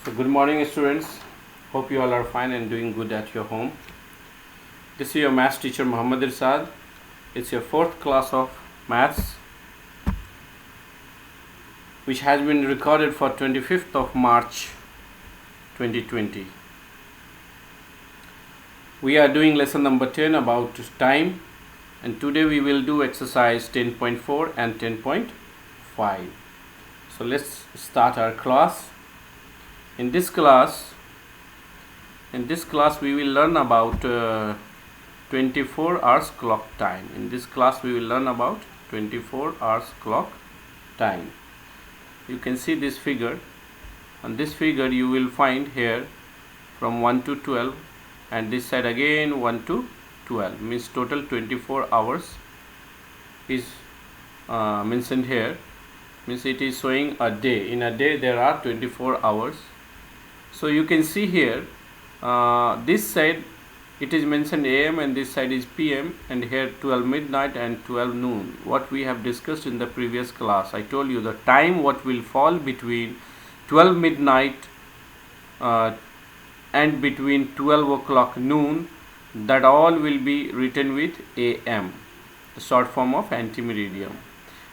So good morning students, hope you all are fine and doing good at your home. This is your maths teacher Muhammad Irsad. It's your 4th class of maths which has been recorded for 25th of March 2020. We are doing lesson number 10 about time, and today we will do exercise 10.4 and 10.5. So let's start our class. In this class we will learn about 24 hours clock time. In this class we will learn about 24 hours clock time. You can see this figure. On this figure you will find here from 1 to 12, and this side again 1 to 12, means total 24 hours is mentioned here. Means it is showing a day. In a day there are 24 hours. So you can see here, this side it is mentioned AM and this side is PM, and here 12 midnight and 12 noon. What we have discussed in the previous class, I told you the time what will fall between 12 midnight and between 12 o'clock noon, that all will be written with AM, the short form of anti-meridiem.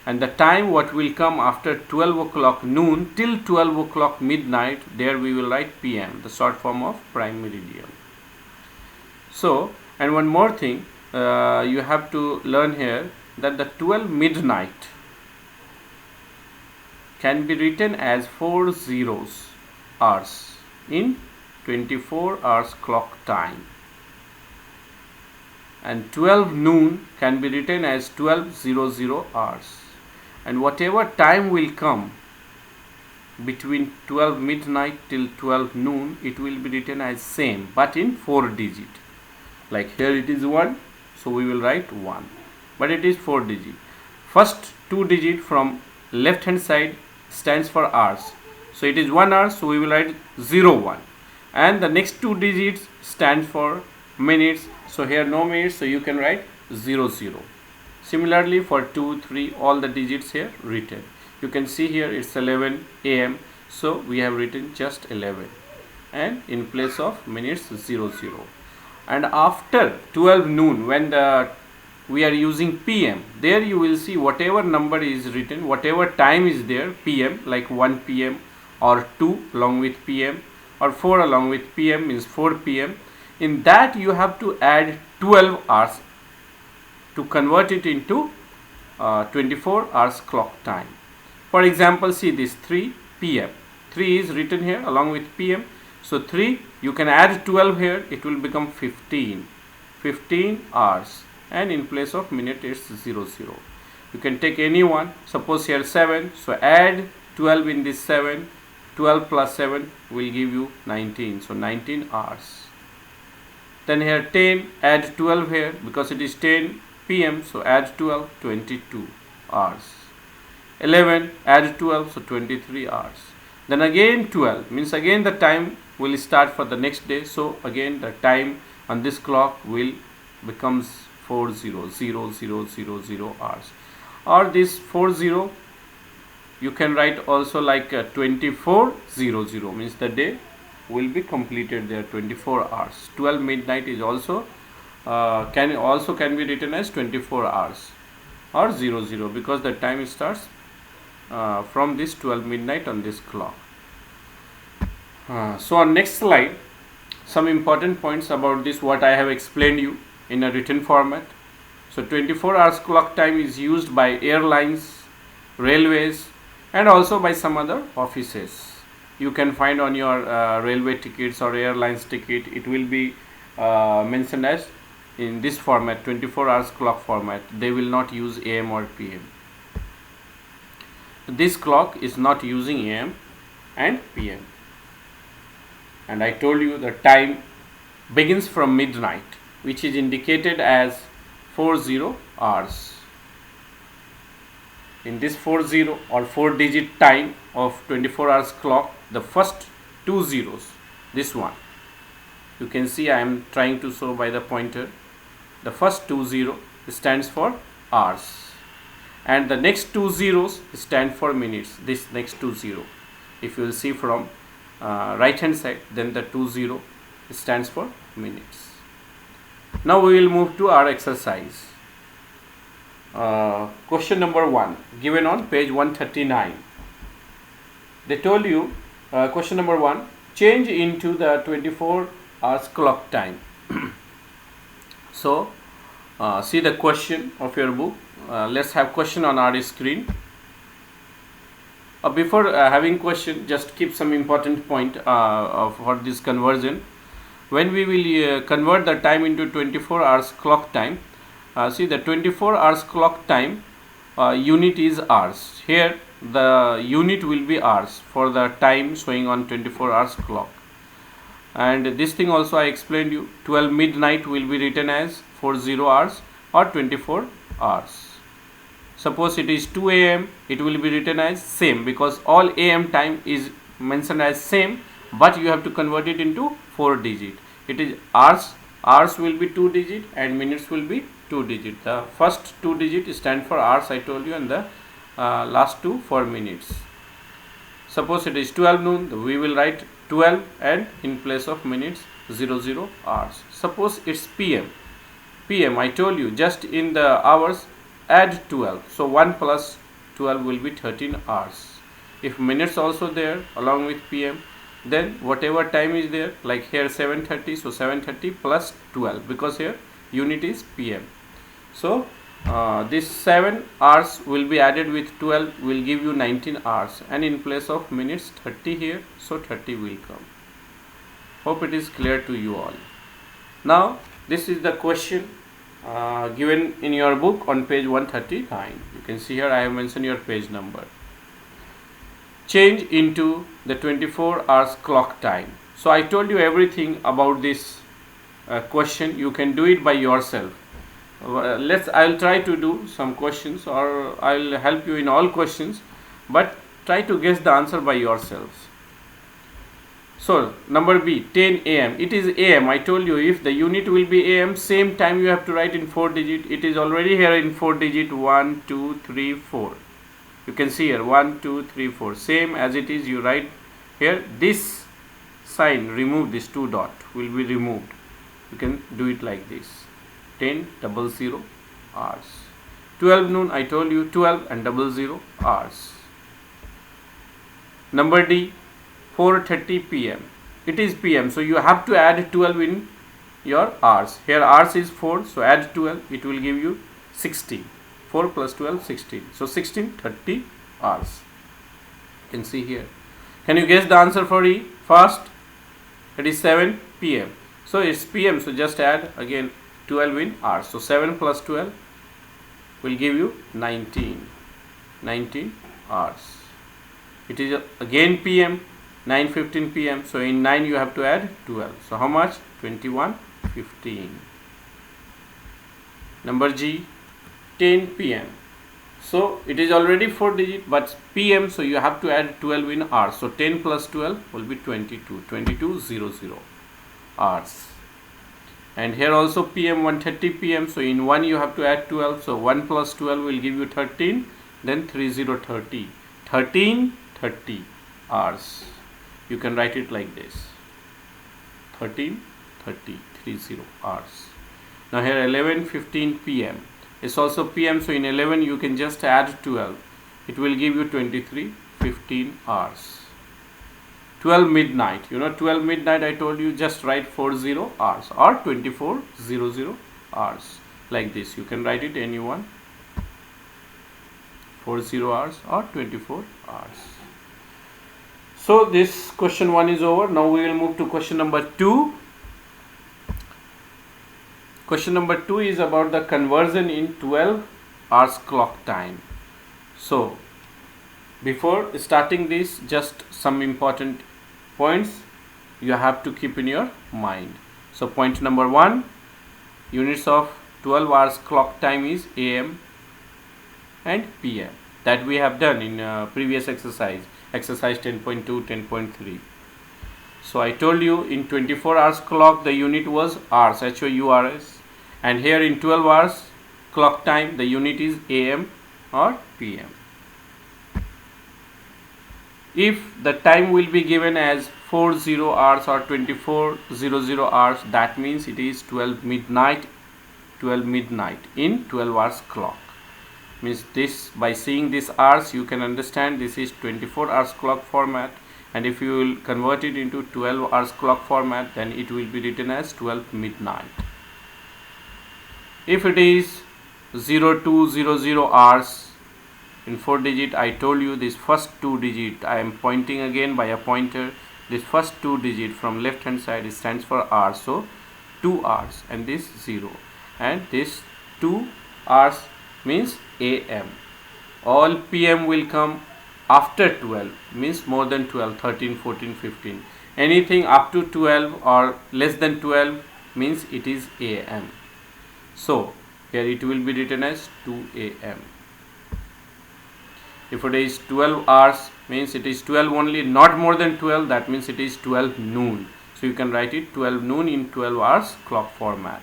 And the time what will come after 12 o'clock noon till 12 o'clock midnight, there we will write PM, the short form of prime meridian. So, and one more thing you have to learn here, that the 12 midnight can be written as 40 hours in 24 hours clock time, and 12 noon can be written as 12:00 hours. And whatever time will come between 12 midnight till 12 noon, it will be written as same but in 4 digit. Like here it is 1, so we will write 1, but it is 4 digit. First 2 digit from left hand side stands for hours, so it is 1 hour, so we will write 01, and the next 2 digits stand for minutes, so here no minutes, so you can write 00. Similarly for 2, 3, all the digits here written. You can see here it's 11 AM, so we have written just 11, and in place of minutes 00. And after 12 noon, when we are using PM, there you will see whatever number is written, whatever time is there, PM, like 1 PM or 2 along with PM, or 4 along with PM means 4 PM. In that you have to add 12 hours to convert it into 24 hours clock time. For example, see this 3 PM. 3 is written here along with PM. So 3, you can add 12 here, it will become 15. 15 hours, and in place of minute it's 00. You can take any one. Suppose here 7, so add 12 in this 7. 12 plus 7 will give you 19. So 19 hours. Then here 10, add 12 here because it is 10 PM, so add 12, 22 hours. 11, add 12, so 23 hours. Then again 12, means again the time will start for the next day, so again the time on this clock will becomes 40,000 hours. Or this 40 you can write also like 24:00, means the day will be completed there, 24 hours. 12 midnight is also can be written as 24 hours or 00, because the time starts from this 12 midnight on this clock. So on next slide, some important points about this what I have explained you in a written format. So 24 hours clock time is used by airlines, railways, and also by some other offices. You can find on your railway tickets or airlines ticket, it will be mentioned as in this format, 24 hours clock format. They will not use AM or PM. This clock is not using AM and PM. And I told you the time begins from midnight, which is indicated as 40 hours. In this 40 or 4 digit time of 24 hours clock, the first 2 zeros, this one, you can see I am trying to show by the pointer. The first 20 stands for hours, and the next 2 zeros stand for minutes. This next 2 0, if you will see from right hand side, then the 20 stands for minutes. Now we will move to our exercise. Question number 1 given on page 139. They told you, question number 1, change into the 24 hours clock time. So see the question of your book. Let's have question on our screen. Before having question, just keep some important point for this conversion. When we will convert the time into 24 hours clock time, see the 24 hours clock time unit is hours. Here the unit will be hours for the time showing on 24 hours clock. And this thing also I explained you, 12 midnight will be written as 40 hours or 24 hours. Suppose it is 2 a.m., it will be written as same, because all a.m. time is mentioned as same, but you have to convert it into 4 digit. It is hours, hours will be 2 digit and minutes will be 2 digit. The first 2 digit stand for hours, I told you, and the last 2 for minutes. Suppose it is 12 noon, we will write 12 and in place of minutes 00 hours. Suppose it's PM. PM, I told you, just in the hours add 12. So 1 plus 12 will be 13 hours. If minutes also there along with PM, then whatever time is there, like here 7:30, so 7:30 plus 12, because here unit is PM. So this 7 hours will be added with 12, will give you 19 hours, and in place of minutes 30 here, so 30 will come. Hope it is clear to you all. Now this is the question given in your book on page 139. You can see here I have mentioned your page number. Change into the 24 hours clock time. So I told you everything about this question. You can do it by yourself. I'll try to do some questions, or I'll help you in all questions, but try to guess the answer by yourselves. So number B, 10 a.m. It is a.m. I told you, if the unit will be a.m., same time you have to write in 4 digit. It is already here in 4 digit, 1, 2, 3, 4. You can see here 1, 2, 3, 4. Same as it is, you write here. This sign, remove this 2 dot will be removed. You can do it like this. 10:00 hours. 12 noon, I told you, 12 and 00 hours. Number D, 4:30 p.m. It is p.m. so you have to add 12 in your hours. Here hours is 4, so add 12, it will give you 16. 4 plus 12, 16. So 16:30 hours. You can see here. Can you guess the answer for E? First, it is 7 p.m. So it's p.m. so just add again 12 in hours. So 7 plus 12 will give you 19. 19 hours. It is again p.m. 9:15 p.m. So in 9 you have to add 12. So how much? 21:15. Number G, 10 p.m. So it is already 4 digit, but p.m. so you have to add 12 in hours. So 10 plus 12 will be 22. 22:00 hours. And here also p.m. 1:30 p.m. So in 1 you have to add 12. So 1 plus 12 will give you 13. Then 30:30. 13:30 hours. You can write it like this. 13:30 hours. Now here 11:15 p.m. It's also p.m. so in 11 you can just add 12. It will give you 23:15 hours. 12 midnight. You know 12 midnight, I told you, just write 40 hours or 24:00 hours. Like this. You can write it anyone. 40 hours or 24 hours. So this question 1 is over. Now we will move to question number 2. Question number 2 is about the conversion in 12 hours clock time. So before starting this, just some important points you have to keep in your mind. So point number 1, units of 12 hours clock time is AM and PM. That we have done in previous exercise 10.2, 10.3. So I told you in 24 hours clock the unit was hours, HOURS, and here in 12 hours clock time the unit is AM or PM. if the time will be given as 40 hours or 2400 hours, that means it is 12 midnight in 12 hours clock. Means this, by seeing these hours you can understand this is 24 hours clock format, and if you will convert it into 12 hours clock format, then it will be written as 12 midnight. If it is 0200 hours in 4 digit, I told you this first 2 digit, I am pointing again by a pointer, this first 2 digit from left hand side, it stands for hours, so 2 hours, and this 0, and this 2 hours means AM. All PM will come after 12, means more than 12, 13, 14, 15. Anything up to 12 or less than 12 means it is AM. So here it will be written as 2 AM. If it is 12 hours, means it is 12 only, not more than 12, that means it is 12 noon. So you can write it 12 noon in 12 hours clock format.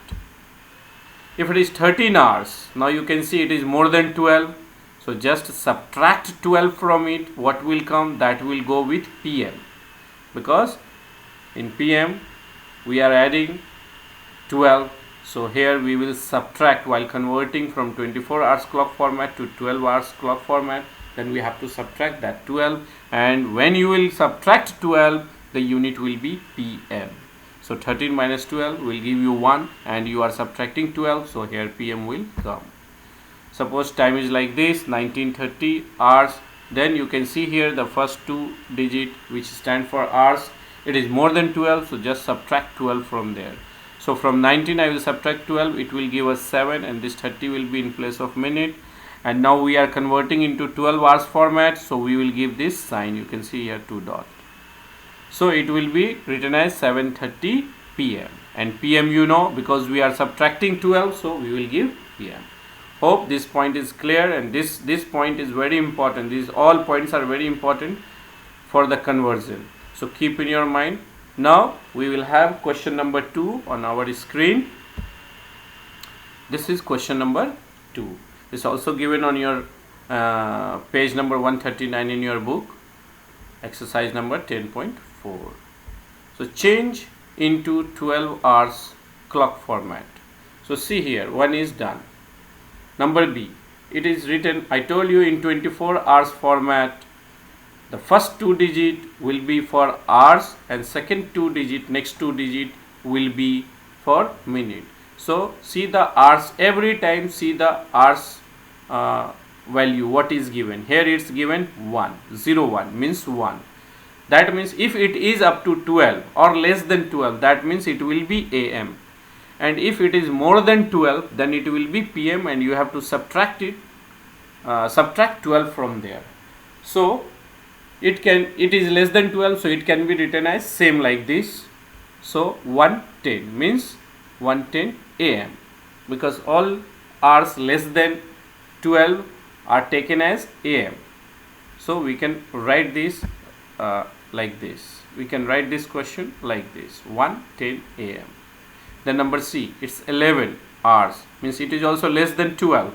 If it is 13 hours, now you can see it is more than 12. So just subtract 12 from it. What will come? That will go with PM. Because in PM we are adding 12. So here we will subtract while converting from 24 hours clock format to 12 hours clock format. Then we have to subtract that 12. And when you will subtract 12, the unit will be PM. So 13 minus 12 will give you 1, and you are subtracting 12, so here PM will come. Suppose time is like this, 1930 hours, then you can see here the first 2 digit which stand for hours, it is more than 12, so just subtract 12 from there. So from 19 I will subtract 12, it will give us 7, and this 30 will be in place of minute. And now we are converting into 12 hours format, so we will give this sign, you can see here 2 dots. So it will be written as 7:30 PM, and PM you know, because we are subtracting 12, so we will give PM. Hope this point is clear, and this point is very important. These all points are very important for the conversion, so keep in your mind. Now we will have question number 2 on our screen. This is question number 2. It's also given on your page number 139 in your book, exercise number 10.4. So change into 12 hours clock format. So see here, one is done. Number B, it is written, I told you in 24 hours format, the first 2 digit will be for hours, and second 2 digit, next 2 digit will be for minute. So see the hours, every time see the hours value what is given. Here it's given 1, 0, 1 means 1. That means if it is up to 12 or less than 12, that means it will be AM. And if it is more than 12, then it will be PM, and you have to subtract it, subtract 12 from there. So it is less than 12, so it can be written as same like this. So 110 means 110 AM, because all hours less than 12 are taken as AM. So we can write this like this. We can write this question like this, 1:10 AM. Then number C, it's 11 hours, means it is also less than 12,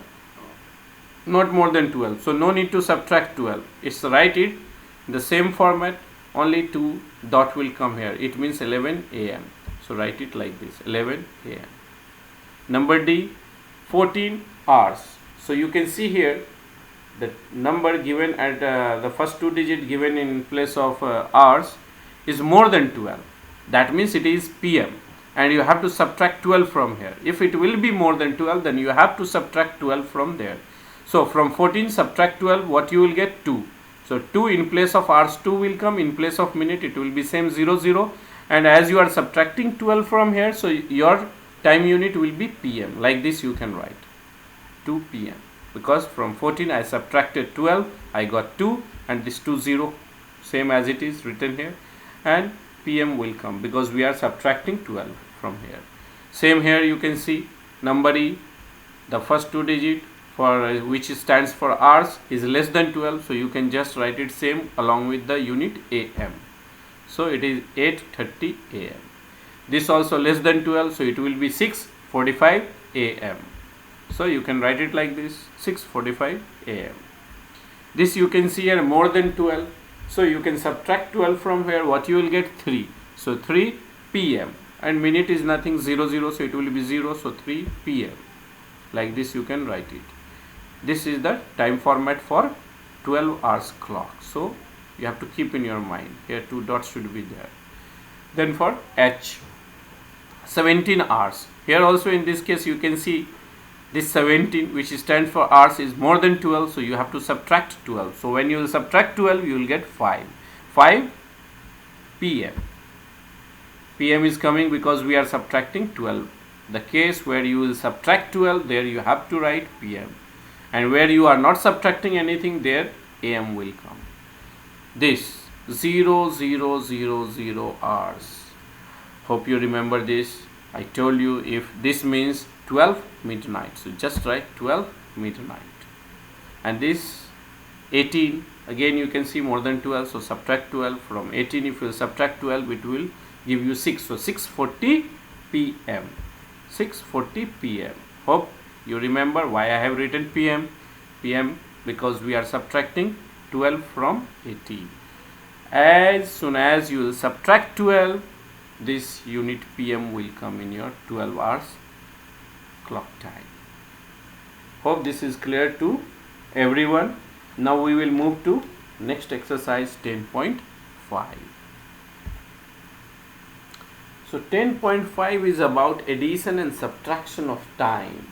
not more than 12. So no need to subtract 12. It's write it in the same format, only 2 dot will come here. It means 11 AM. So write it like this, 11 AM. Number D, 14 hours. So you can see here the number given at the first 2 digit given in place of hours is more than 12. That means it is PM, and you have to subtract 12 from here. If it will be more than 12, then you have to subtract 12 from there. So from 14 subtract 12, what you will get? 2. So 2 in place of hours, 2 will come. In place of minute, it will be same 0, 0. And as you are subtracting 12 from here, so your time unit will be PM. Like this you can write 2 PM. Because from 14 I subtracted 12, I got 2, and this 2, 0, same as it is written here, and PM will come because we are subtracting 12 from here. Same here you can see number E, the first 2 digit for which stands for hours is less than 12, so you can just write it same along with the unit AM. So it is 8:30 AM. This also less than 12, so it will be 6:45 AM. So you can write it like this, 6:45 AM. This you can see here more than 12, So you can subtract 12 from here. What you will get? 3. So 3 p.m. and minute is nothing, 00, so it will be 0. So 3 p.m. Like this you can write it. This is the time format for 12 hours clock. So you have to keep in your mind. Here 2 dots should be there. Then for H, 17 hours. Here also in this case you can see this 17, which stands for hours, is more than 12. So you have to subtract 12. So when you will subtract 12, you will get 5. 5 p.m. p.m. is coming because we are subtracting 12. The case where you will subtract 12, there you have to write p.m. And where you are not subtracting anything, there a.m. will come. This 0000 hours. Hope you remember this. I told you if this means 12 midnight. So just write 12 midnight. And this 18, again you can see more than 12. So subtract 12 from 18. If you subtract 12, it will give you 6. So 6:40 p.m. 6:40 p.m. Hope you remember why I have written p.m. p.m. because we are subtracting 12 from 18. As soon as you will subtract 12, this unit p.m. will come in your 12 hours clock time. Hope this is clear to everyone. Now we will move to next exercise 10.5. So 10.5 is about addition and subtraction of time.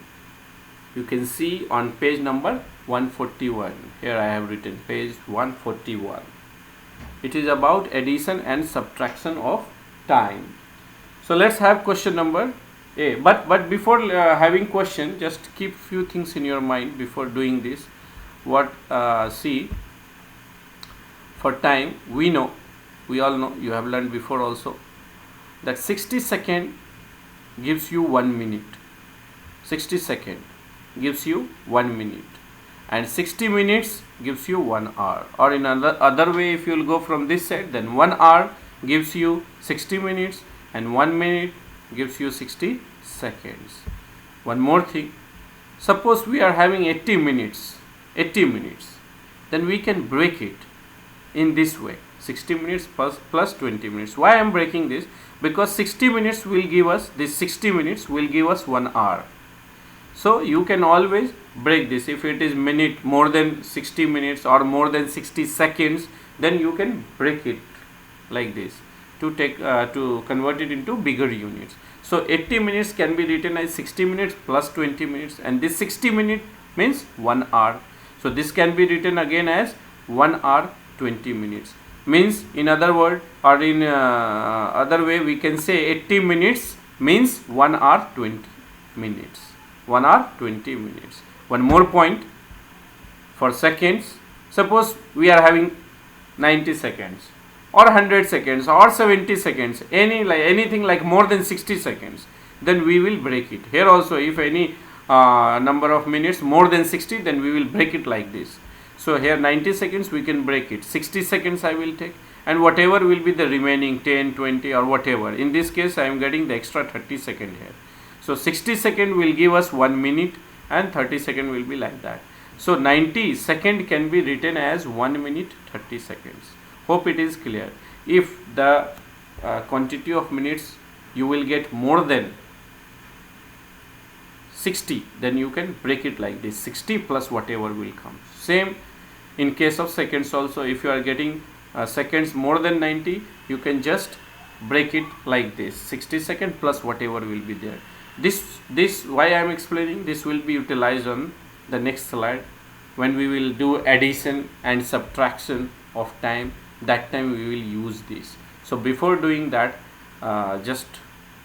You can see on page number 141. Here I have written page 141. It is about addition and subtraction of time. So let's have question number A. But before having question, just keep few things in your mind before doing this. See, for time, we all know, you have learned before also, that 60 seconds gives you 1 minute. 60 seconds gives you 1 minute. And 60 minutes gives you 1 hour. Or in other way, if you will go from this side, then 1 hour gives you 60 minutes and 1 minute gives you 60 seconds. One more thing. Suppose we are having 80 minutes. Then we can break it in this way. 60 minutes plus 20 minutes. Why I am breaking this? Because 60 minutes will give us, this 60 minutes will give us 1 hour. So you can always break this. If it is minute more than 60 minutes or more than 60 seconds, then you can break it like this to convert it into bigger units. So 80 minutes can be written as 60 minutes plus 20 minutes, and this 60 minute means 1 hour. So this can be written again as 1 hour 20 minutes. Means in other word, or in other way, we can say 80 minutes means 1 hour 20 minutes. 1 hour 20 minutes. One more point for seconds. Suppose we are having 90 seconds or 100 seconds or 70 seconds, anything like more than 60 seconds, then we will break it. Here also, if any number of minutes more than 60, then we will break it like this. So here 90 seconds we can break it. 60 seconds I will take, and whatever will be the remaining 10, 20 or whatever. In this case I am getting the extra 30 second here. So 60 second will give us 1 minute and 30 second will be like that. So 90 second can be written as 1 minute 30 seconds. Hope it is clear. If the quantity of minutes you will get more than 60, then you can break it like this. 60 plus whatever will come. Same in case of seconds also. If you are getting seconds more than 90, you can just break it like this. 60 seconds plus whatever will be there. This why I am explaining, this will be utilized on the next slide when we will do addition and subtraction of time. That time we will use this. So before doing that, just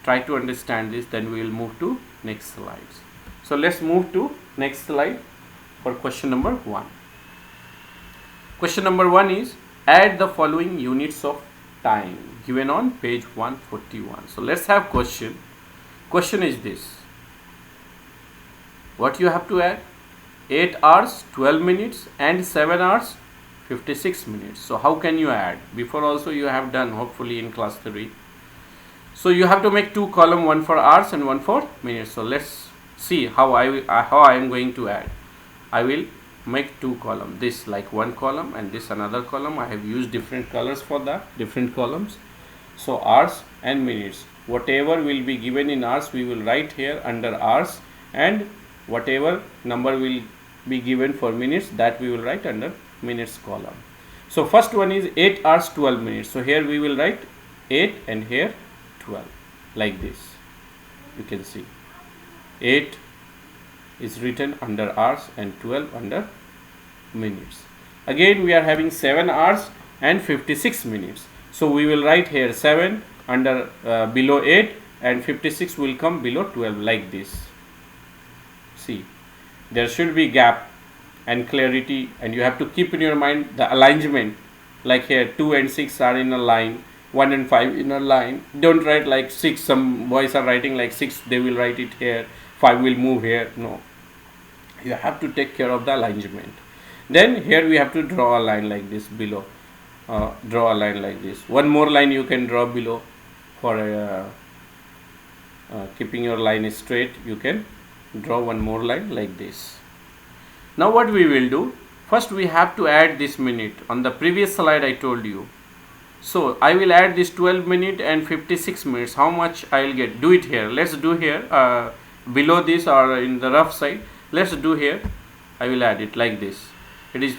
try to understand this, then we will move to next slides. So let's move to next slide for question number 1. Question number 1 is add the following units of time given on page 141. So let's have question. Question is this: what you have to add? 8 hours 12 minutes and 7 hours 56 minutes. So how can you add? Before also you have done, hopefully, in class 3. So you have to make 2 columns, one for hours and one for minutes. So let's see how I am going to add. I will make two columns, this like one column and this another column. I have used different colors for that, different columns. So hours and minutes, whatever will be given in hours we will write here under hours, and whatever number will be given for minutes, that we will write under minutes column. So first one is 8 hours 12 minutes. So here we will write 8 and here 12 like this. You can see 8 is written under hours and 12 under minutes. Again we are having 7 hours and 56 minutes. So we will write here 7 under below 8 and 56 will come below 12 like this. See, there should be gap and clarity, and you have to keep in your mind the alignment, like here 2 and 6 are in a line, 1 and 5 in a line. Don't write like 6, some boys are writing like 6, they will write it here, 5 will move here. No, you have to take care of the alignment. Then here we have to draw a line like this below, draw a line like this. One more line you can draw below for keeping your line straight. You can draw one more line like this. Now what we will do, first we have to add this minute. On the previous slide I told you. So I will add this 12 minute and 56 minutes. How much I will get? Do it here. Let's do here below this or in the rough side. Let's do here. I will add it like this. It is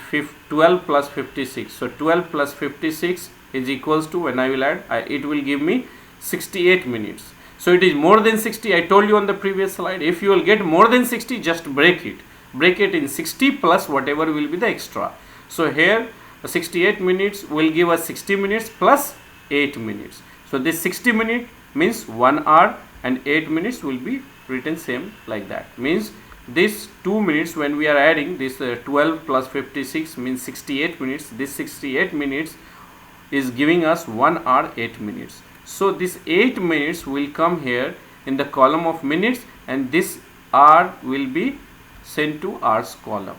12 plus 56. So 12 plus 56 is equals to, when I will add, it will give me 68 minutes. So it is more than 60. I told you on the previous slide, if you will get more than 60, just break it. Break it in 60 plus whatever will be the extra. So here 68 minutes will give us 60 minutes plus 8 minutes. So this 60 minutes means 1 hour and 8 minutes will be written same like that. Means this 2 minutes, when we are adding this 12 plus 56 means 68 minutes. This 68 minutes is giving us 1 hour 8 minutes. So this 8 minutes will come here in the column of minutes, and this hour will be sent to hours column.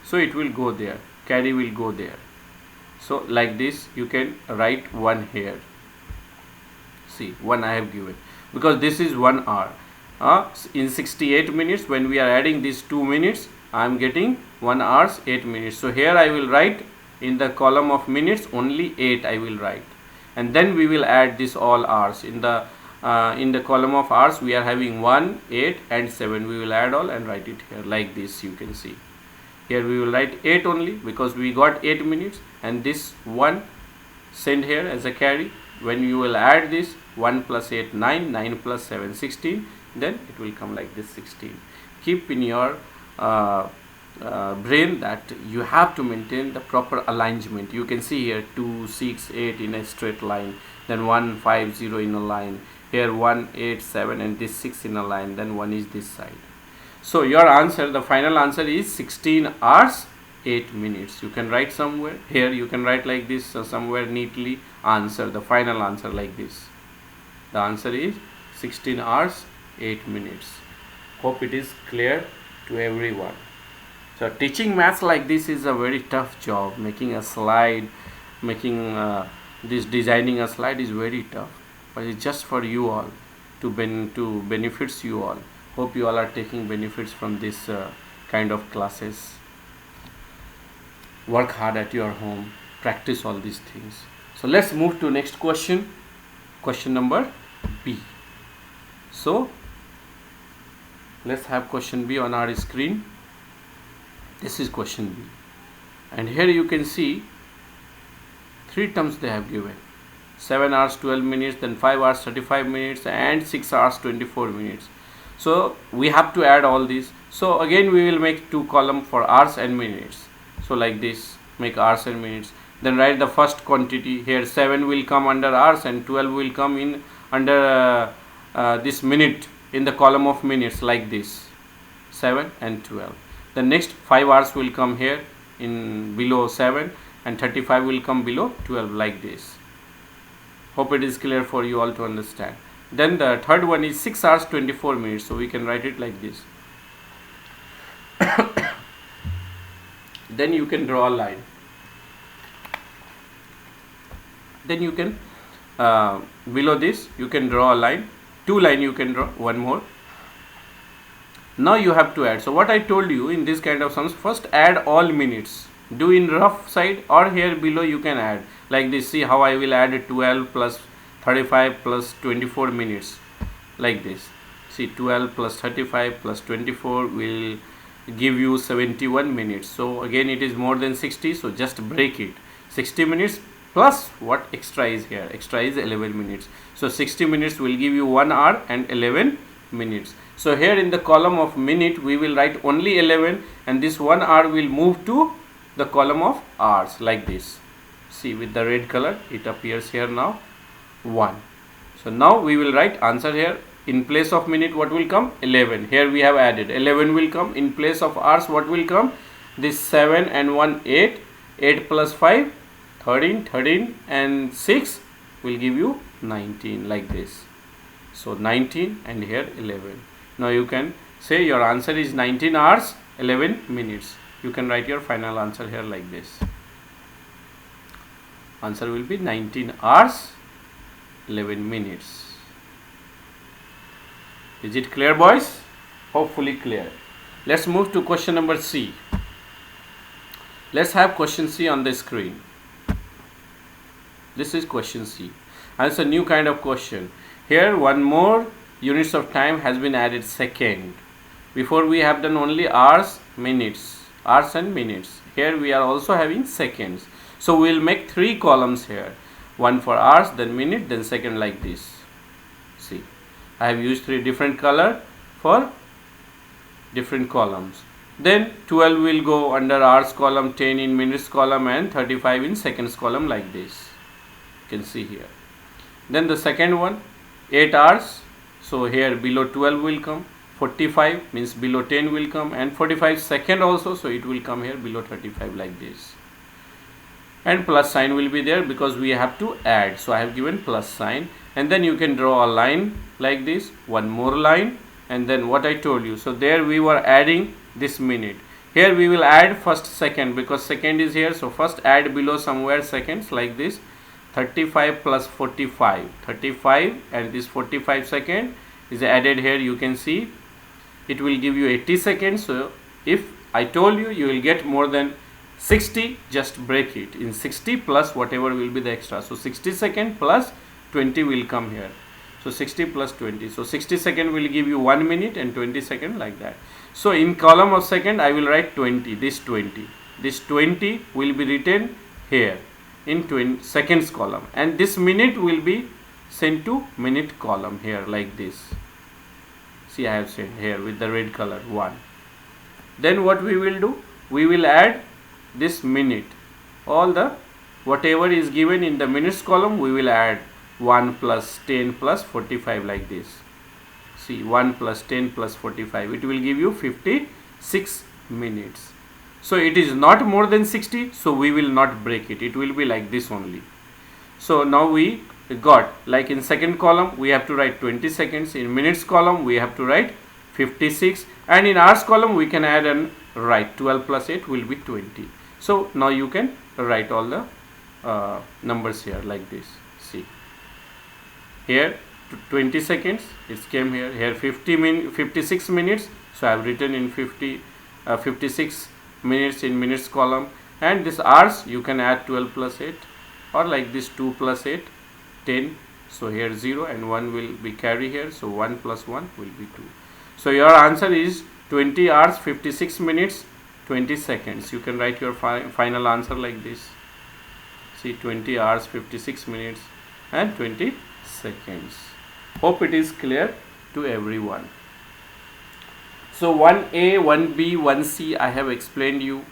So it will go there, carry will go there. So like this you can write 1 here. See, 1 I have given because this is 1 hour. In 68 minutes, when we are adding these 2 minutes, I am getting 1 hours 8 minutes. So here I will write in the column of minutes only 8 I will write, and then we will add this all hours. In the column of hours we are having 1, 8 and 7. We will add all and write it here like this. You can see here we will write 8 only because we got 8 minutes, and this 1 send here as a carry. When you will add this 1 plus 8 9, 9 plus 7 16, then it will come like this 16. Keep in your brain that you have to maintain the proper alignment. You can see here 2, 6, 8 in a straight line, then 1, 5, 0 in a line, here 1, 8, 7 and this 6 in a line, then 1 is this side. So your answer, the final answer is 16 hours 8 minutes. You can write somewhere here, you can write like this somewhere neatly, answer, the final answer like this. The answer is 16 hours 8 minutes. Hope it is clear to everyone. So teaching maths like this is a very tough job. Making a slide, making this designing a slide is very tough, but it's just for you all, to benefits you all. Hope you all are taking benefits from this kind of classes. Work hard at your home, practice all these things. So let's move to next question, question number B. So let's have question B on our screen. This is question B, and here you can see 3 terms they have given: 7 hours 12 minutes, then 5 hours 35 minutes and 6 hours 24 minutes. So we have to add all these. So again we will make 2 columns for hours and minutes. So like this, make hours and minutes, then write the first quantity here. 7 will come under hours and 12 will come in under this minute in the column of minutes, like this, 7 and 12. The next 5 hours will come here in below 7 and 35 will come below 12, like this. Hope it is clear for you all to understand. Then the third one is 6 hours 24 minutes. So we can write it like this. Then you can draw a line. Then you can below this you can draw a line, 2 lines you can draw, one more. Now you have to add. So what I told you in this kind of sums, first add all minutes. Do in rough side, or here below you can add like this. See how I will add 12 plus 35 plus 24 minutes like this. See, 12 plus 35 plus 24 will give you 71 minutes. So again it is more than 60, so just break it. 60 minutes plus what extra is here, extra is 11 minutes. So 60 minutes will give you 1 hour and 11 minutes. So here in the column of minute we will write only 11, and this 1 hour will move to the column of hours like this. See, with the red color it appears here now 1. So now we will write answer here. In place of minute what will come? 11. Here we have added 11 will come. In place of hours what will come? This 7 and 1 8. 8 plus 5 13. 13 and 6 will give you 19 like this. So 19 and here 11. Now you can say your answer is 19 hours 11 minutes. You can write your final answer here like this. Answer will be 19 hours 11 minutes. Is it clear, boys? Hopefully clear. Let's move to question number C. Let's have question C on the screen. This is question C, and it's a new kind of question. Here one more units of time has been added, second. Before we have done only hours, minutes, hours and minutes. Here we are also having seconds. So we will make 3 columns here. One for hours, then minute, then second, like this. See, I have used 3 different color for different columns. Then 12 will go under hours column, 10 in minutes column, and 35 in seconds column like this. You can see here. Then the second one, 8 hours. So here below 12 will come. 45 means below 10 will come, and 45 second also, so it will come here below 35 like this. And plus sign will be there because we have to add, so I have given plus sign. And then you can draw a line like this, one more line, and then what I told you. So there we were adding this minute. Here we will add first second because second is here, so first add below somewhere seconds like this. 35 plus 45, 35, and this 45 second is added here. You can see it will give you 80 seconds. So if I told you you will get more than 60, just break it in 60 plus whatever will be the extra. So 60 second plus 20 will come here. So 60 plus 20. So 60 second will give you 1 minute and 20 second like that. So in column of second I will write 20. This 20. This 20 will be written here in seconds column, and this minute will be sent to minute column here like this. See, I have said here with the red color 1. Then what we will do? We will add this minute. All the whatever is given in the minutes column we will add 1 plus 10 plus 45 like this. See, 1 plus 10 plus 45. It will give you 56 minutes. So it is not more than 60, so we will not break it. It will be like this only. So now we got, like in second column we have to write 20 seconds, in minutes column we have to write 56, and in hours column we can add and write 12 plus 8 will be 20. So now you can write all the numbers here like this. See, here 20 seconds it came here. Here 56 minutes, so I have written in 56 minutes in minutes column, and this hours you can add 12 plus 8, or like this 2 plus 8 10. So here 0 and 1 will be carry here, so 1 plus 1 will be 2. So your answer is 20 hours 56 minutes 20 seconds. You can write your final answer like this. See, 20 hours 56 minutes and 20 seconds. Hope it is clear to everyone. So 1A, 1B, 1C I have explained you.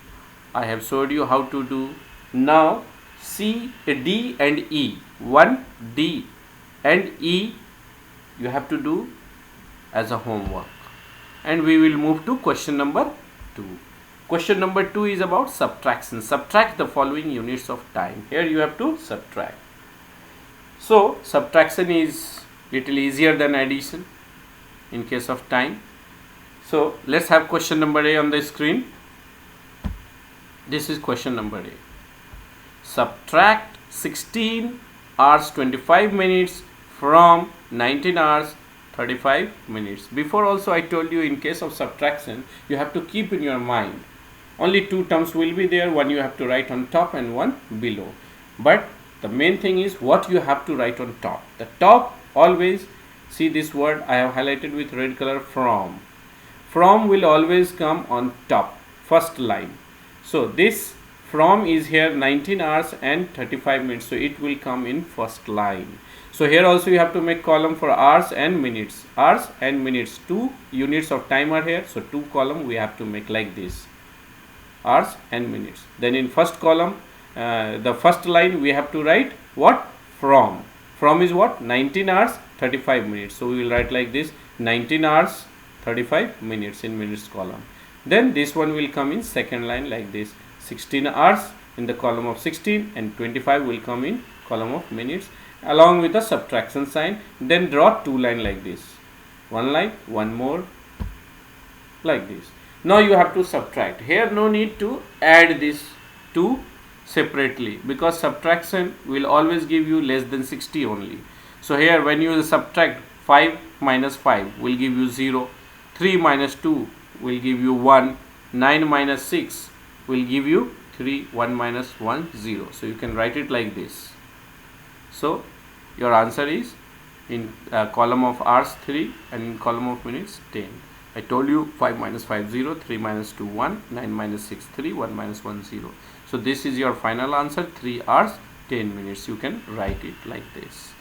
I have showed you how to do. Now C, D and E. 1D and E you have to do as a homework. And we will move to question number 2. Question number 2 is about subtraction. Subtract the following units of time. Here you have to subtract. So subtraction is little easier than addition in case of time. So let's have question number A on the screen. This is question number A. Subtract 16 hours 25 minutes from 19 hours 35 minutes. Before also I told you, in case of subtraction, you have to keep in your mind only two terms will be there, one you have to write on top and one below. But the main thing is what you have to write on top. The top, always see this word I have highlighted with red color, from. From will always come on top, first line. So this from is here 19 hours and 35 minutes. So it will come in first line. So here also you have to make column for hours and minutes. Hours and minutes, 2 units of time are here. So 2 column we have to make like this, hours and minutes. Then in first column, the first line we have to write what? From. From is what? 19 hours 35 minutes. So we will write like this, 19 hours 35 minutes in minutes column. Then this one will come in second line like this, 16 hours in the column of 16, and 25 will come in column of minutes along with the subtraction sign. Then draw 2 line like this, one line, one more like this. Now you have to subtract. Here no need to add this 2 separately, because subtraction will always give you less than 60 only. So here when you will subtract, 5 minus 5 will give you 0, 3 minus 2 will give you 1, 9 minus 6 will give you 3, 1 minus 1, 0. So you can write it like this. So your answer is in column of hours 3 and in column of minutes 10. I told you 5 minus 5 0, 3 minus 2 1, 9 minus 6 3, 1 minus 1 0. So this is your final answer, 3 hours 10 minutes. You can write it like this.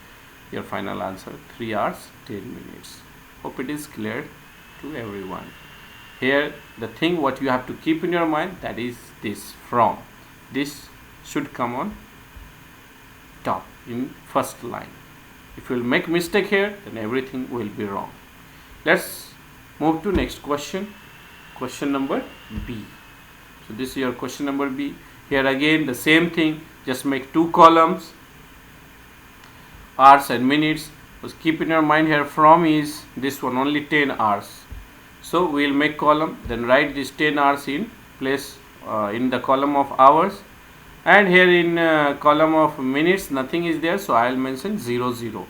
Your final answer, 3 hours 10 minutes. Hope it is clear to everyone. Here the thing what you have to keep in your mind, that is this from. This should come on top in first line. If you will make mistake here, then everything will be wrong. Let's move to next question, question number B. So this is your question number B. Here again the same thing, just make 2 columns, hours and minutes. Just keep in your mind here, from is this one, only 10 hours. So we will make column, then write this 10 hours in place in the column of hours, and here in column of minutes nothing is there, so I will mention 0 0.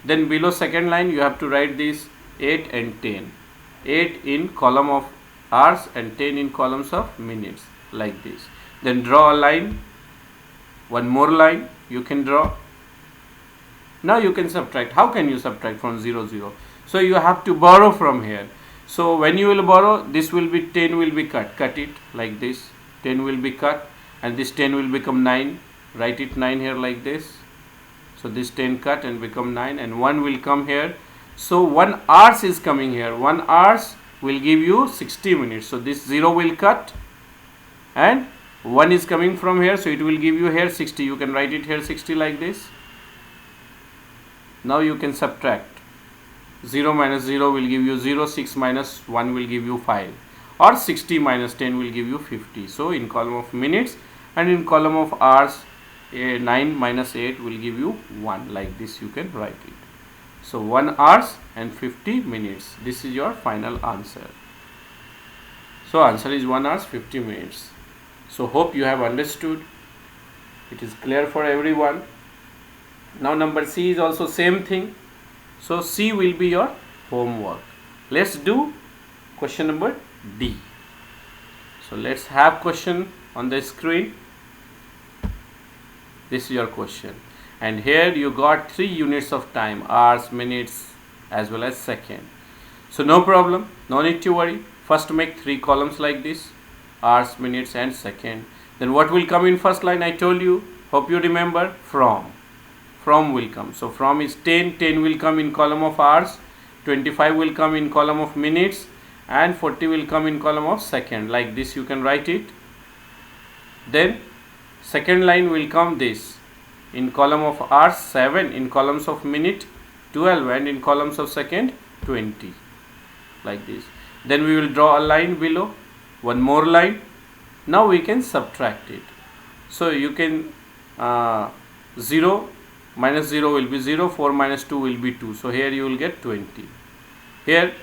Then below second line you have to write this 8 and 10. 8 in column of hours and 10 in columns of minutes, like this. Then draw a line, one more line you can draw. Now you can subtract. How can you subtract from 0 0? So you have to borrow from here. So when you will borrow, this will be 10 will be cut it like this, 10 will be cut, and this 10 will become 9, write it 9 here like this. So this 10 cut and become 9, and 1 will come here. So 1 hours is coming here, 1 hours will give you 60 minutes. So this 0 will cut and 1 is coming from here, so it will give you here 60. You can write it here 60 like this. Now you can subtract. 0 minus 0 will give you 0, 6 minus 1 will give you 5, or 60 minus 10 will give you 50. So in column of minutes and in column of hours, 9 minus 8 will give you 1, like this you can write it. So 1 hours and 50 minutes. This is your final answer. So answer is 1 hours 50 minutes. So hope you have understood. It is clear for everyone. Now number C is also same thing. So C will be your homework. Let's do question number D. So let's have question on the screen. This is your question, and here you got 3 units of time, hours, minutes as well as second. So no problem, no need to worry. First make 3 columns like this, hours, minutes and second. Then what will come in first line? I told you, hope you remember, from will come. So from is 10 will come in column of hours, 25 will come in column of minutes, and 40 will come in column of second, like this you can write it. Then second line will come this, in column of hours 7, in columns of minute 12, and in columns of second 20, like this. Then we will draw a line below, one more line. Now we can subtract it. So you can 0 minus 0 will be 0, 4 minus 2 will be 2. So here you will get 20. Here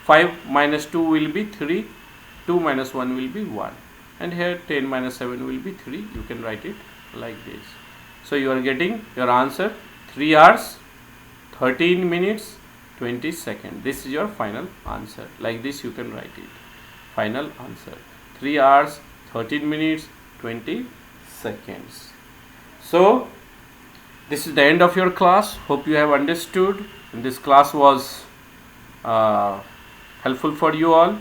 5 minus 2 will be 3, 2 minus 1 will be 1. And here 10 minus 7 will be 3. You can write it like this. So you are getting your answer, 3 hours 13 minutes 20 seconds. This is your final answer. Like this you can write it. Final answer. 3 hours, 13 minutes, 20 seconds. So this is the end of your class. Hope you have understood. And this class was helpful for you all.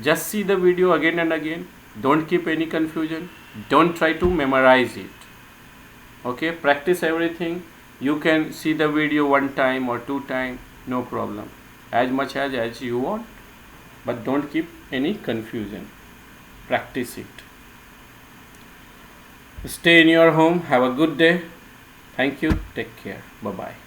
Just see the video again and again. Don't keep any confusion. Don't try to memorize it. Okay, practice everything. You can see the video 1 time or 2 times, no problem. As much as you want. But don't keep any confusion. Practice it. Stay in your home. Have a good day. Thank you. Take care. Bye-bye.